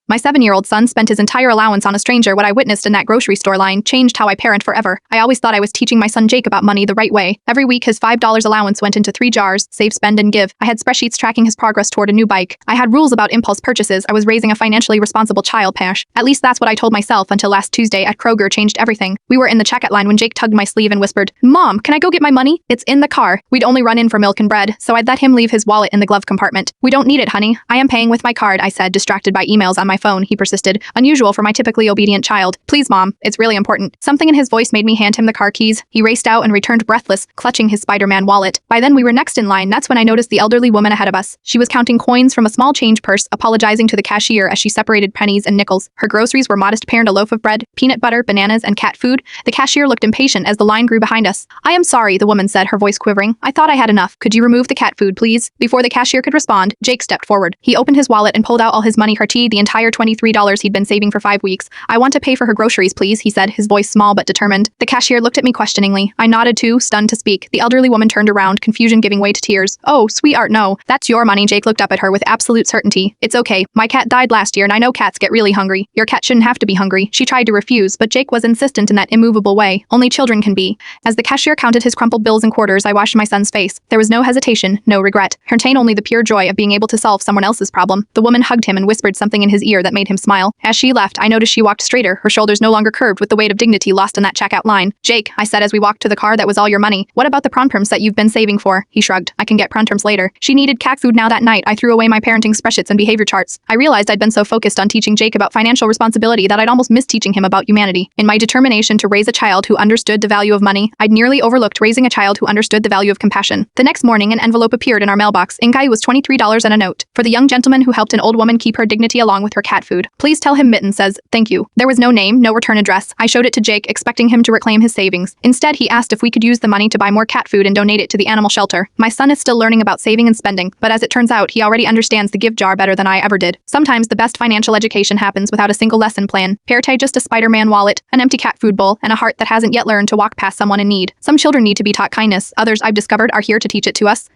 My 7-year-old son spent his entire allowance on a stranger. What I witnessed in that grocery store line changed how I parent forever. I always thought I was teaching my son Jake about money the right way. Every week his $5 allowance went into 3 jars: save, spend, and give. I had spreadsheets tracking his progress toward a new bike. I had rules about impulse purchases. I was raising a financially responsible child, Pash. At least that's what I told myself until last Tuesday at Kroger changed everything. We were in the checkout line when Jake tugged my sleeve and whispered, "Mom, can I go get my money?" "It's in the car." We'd only run in for milk and bread, so I'd let him leave his wallet in the glove compartment. "We don't need it, honey. I am paying with my card," I said, distracted by emails on my phone. He persisted, unusual for my typically obedient child. "Please, Mom. It's really important." Something in his voice made me hand him the car keys. He raced out and returned breathless, clutching his Spider-Man wallet. By then we were next in line. That's when I noticed the elderly woman ahead of us. She was counting coins from a small change purse, apologizing to the cashier as she separated pennies and nickels. Her groceries were modest pared a loaf of bread, peanut butter, bananas, and cat food. The cashier looked impatient as the line grew behind us. "I am sorry," the woman said, her voice quivering. "I thought I had enough. Could you remove the cat food, please?" Before the cashier could respond, Jake stepped forward. He opened his wallet and pulled out all his money, the entire $23 he'd been saving for 5 weeks. "I want to pay for her groceries, please," he said, his voice small but determined. The cashier looked at me questioningly. I nodded too, stunned to speak. The elderly woman turned around, confusion giving way to tears. "Oh, sweetheart, no. That's your money." Jake looked up at her with absolute certainty. "It's okay. My cat died last year and I know cats get really hungry. Your cat shouldn't have to be hungry." She tried to refuse, but Jake was insistent in that immovable way only children can be. As the cashier counted his crumpled bills and quarters, I watched my son's face. There was no hesitation, no regret. Her tone only the pure joy of being able to solve someone else's problem. The woman hugged him and whispered something in his ear that made him smile. As she left, I noticed she walked straighter, her shoulders no longer curved with the weight of dignity lost in that checkout line. "Jake," I said as we walked to the car, "that was all your money. What about the pronterms that you've been saving for?" He shrugged. "I can get pronterms later." She needed cat food now. That night, I threw away my parenting spreadsheets and behavior charts. I realized I'd been so focused on teaching Jake about financial responsibility that I'd almost missed teaching him about humanity. In my determination to raise a child who understood the value of money, I'd nearly overlooked raising a child who understood the value of compassion. The next morning, an envelope appeared in our mailbox. Inside was $23 and a note. "For the young gentleman who helped an old woman keep her dignity along with her cat food. Please tell him Mitten says, thank you." There was no name, no return address. I showed it to Jake, expecting him to reclaim his savings. Instead, he asked if we could use the money to buy more cat food and donate it to the animal shelter. My son is still learning about saving and spending, but as it turns out, he already understands the give jar better than I ever did. Sometimes the best financial education happens without a single lesson plan. Parentay just a Spider-Man wallet, an empty cat food bowl, and a heart that hasn't yet learned to walk past someone in need. Some children need to be taught kindness. Others, I've discovered, are here to teach it to us.